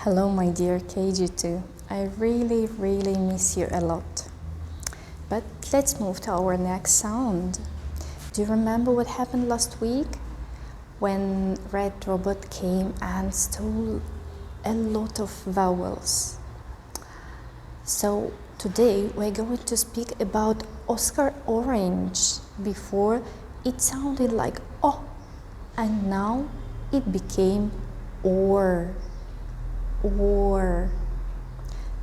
Hello my dear KG2. I really miss you a lot. But let's move to our next sound. Do you remember what happened last week? When Red Robot came and stole a lot of vowels. So today we're going to speak about Oscar Orange. Before it sounded like O, and now it became OR. OR.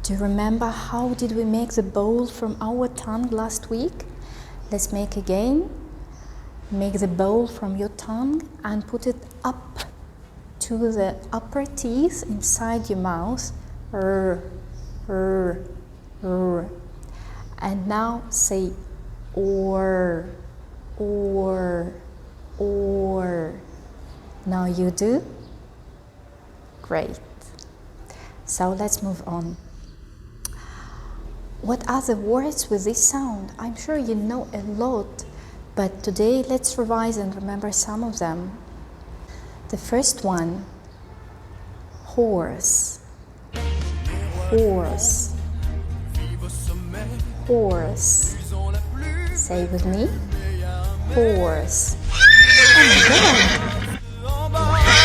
Do you remember how did we make the bowl from our tongue last week? Let's make again. Make the bowl from your tongue and put it up to the upper teeth inside your mouth. R, r, r. And now say OR, OR, OR. Now you do? Great. So let's move on. What are the words with this sound? I'm sure you know a lot, but today let's revise and remember some of them. The first one, horse, horse, horse. Say it with me, horse. Oh my God.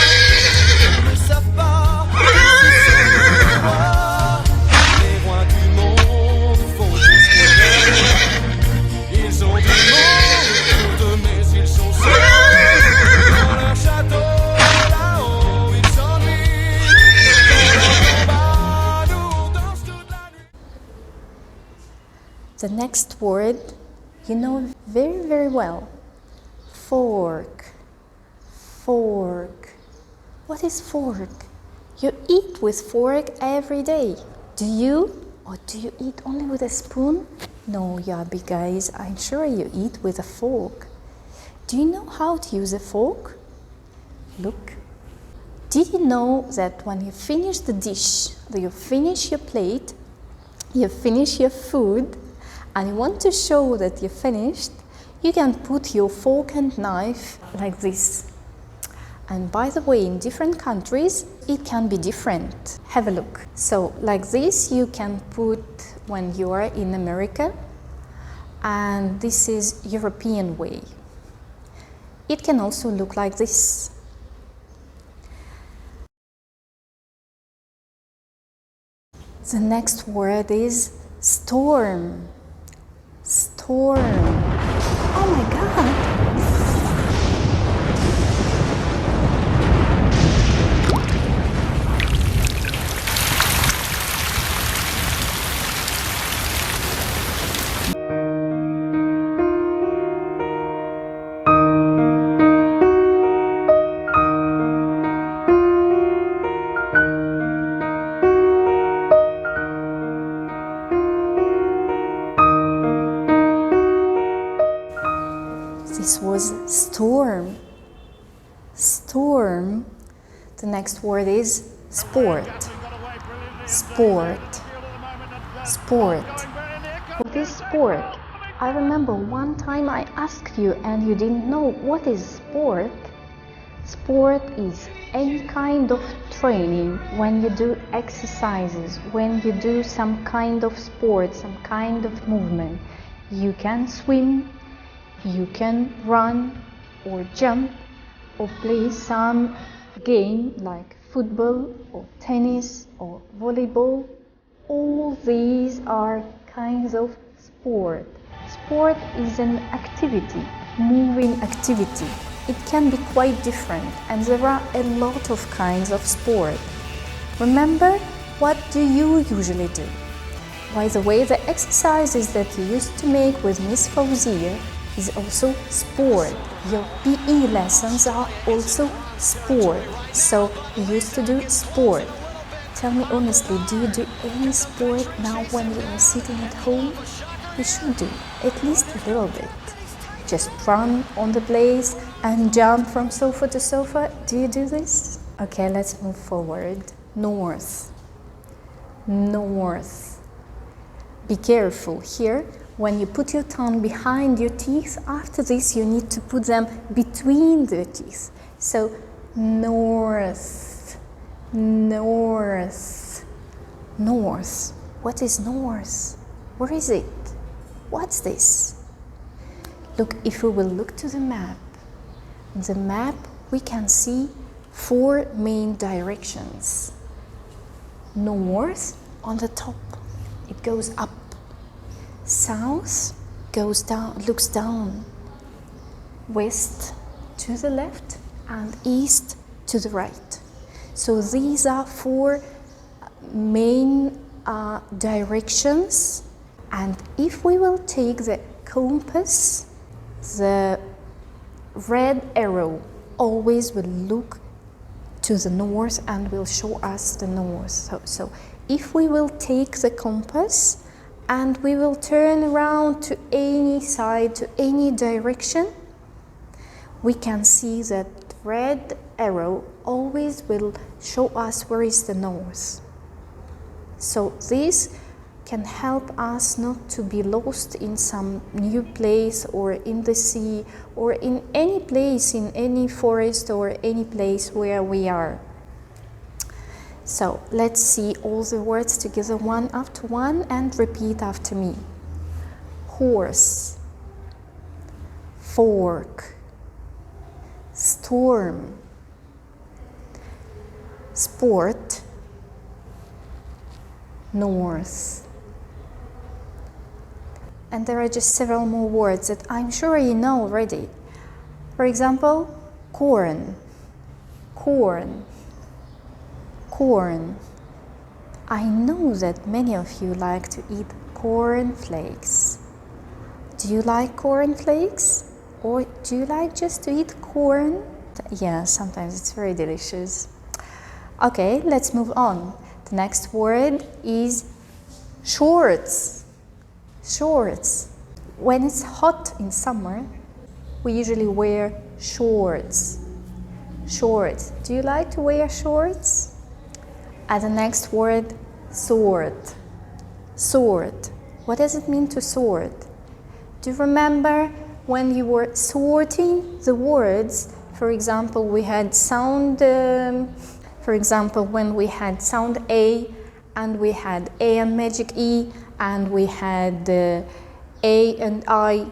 The next word you know very well. Fork, fork. What is fork? You eat with fork every day. Do you? Or do you eat only with a spoon? No, Yabi guys, I'm sure you eat with a fork. Do you know how to use a fork? Look. Did you know that when you finish the dish, that you finish your plate, you finish your food, and you want to show that you finished, you can put your fork and knife like this. And by the way, in different countries, it can be different. Have a look. So like this you can put when you are in America, and this is European way. It can also look like this. The next word is storm. Storm. Oh my God. This was storm. Storm. The next word is sport. Sport. Sport. What is sport? I remember one time I asked you and you didn't know what is sport. Sport is any kind of training when you do exercises, when you do some kind of sport, some kind of movement. You can swim, you can run or jump or play some game like football or tennis or volleyball. All these are kinds of sport. Sport is an activity, moving activity. It can be quite different, and there are a lot of kinds of sport. Remember, what do you usually do? By the way, the exercises that you used to make with Miss Fauzia is also sport. Your PE lessons are also sport. So you used to do sport. Tell me honestly, do you do any sport now when you are sitting at home? You should do, at least a little bit. Just run on the place and jump from sofa to sofa. Do you do this? Okay, let's move forward. North. North. Be careful here. When you put your tongue behind your teeth, after this you need to put them between the teeth. So north, North. North. What is north? Where is it? What's this? Look, if we will look to the map we can see 4 main directions. North on the top, it goes up. South goes down, looks down. West to the left and east to the right. So these are 4 main directions, and if we will take the compass, the red arrow always will look to the north and will show us the north. So if we will take the compass and we will turn around to any side, to any direction, we can see that red arrow always will show us where is the north. So this can help us not to be lost in some new place or in the sea or in any place, in any forest or any place where we are. So let's see all the words together one after one and repeat after me. Horse, fork, storm, sport, north. And there are just several more words that I'm sure you know already. For example, corn, corn, corn. I know that many of you like to eat corn flakes. Do you like corn flakes? Or do you like just to eat corn? Yeah, sometimes it's very delicious. Okay, let's move on. The next word is shorts. Shorts. When it's hot in summer, we usually wear shorts. Shorts. Do you like to wear shorts? And the next word, sort. Sort. What does it mean to sort? Do you remember when you were sorting the words? For example, we had sound, when we had sound A, and we had A and magic E, and we had A and I,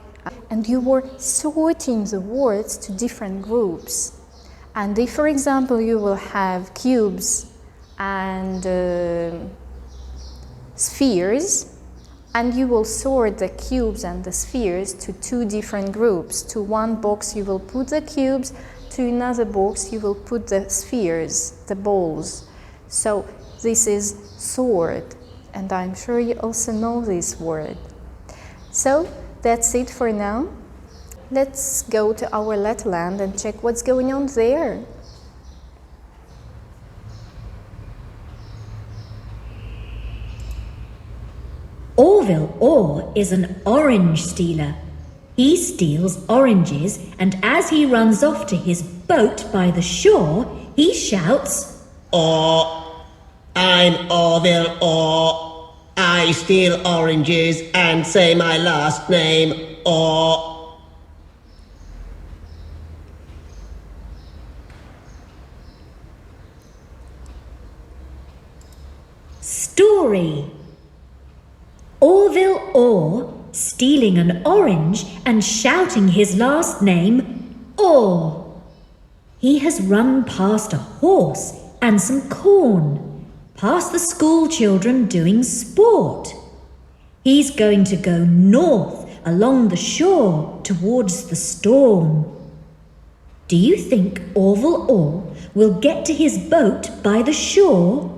and you were sorting the words to different groups. And if, for example, you will have cubes and spheres, and you will sort the cubes and the spheres to 2 different groups. To one box you will put the cubes, to another box you will put the spheres, the balls. So this is sort, and I'm sure you also know this word. So that's it for now. Let's go to our Letterland and check what's going on there. Orville Orr is an orange stealer. He steals oranges, and as he runs off to his boat by the shore, he shouts, Orr, I'm Orville Orr. I steal oranges and say my last name, Orr. Story. Orville Orr stealing an orange and shouting his last name, Orr. He has run past a horse and some corn, past the school children doing sport. He's going to go north along the shore towards the storm. Do you think Orville Orr will get to his boat by the shore?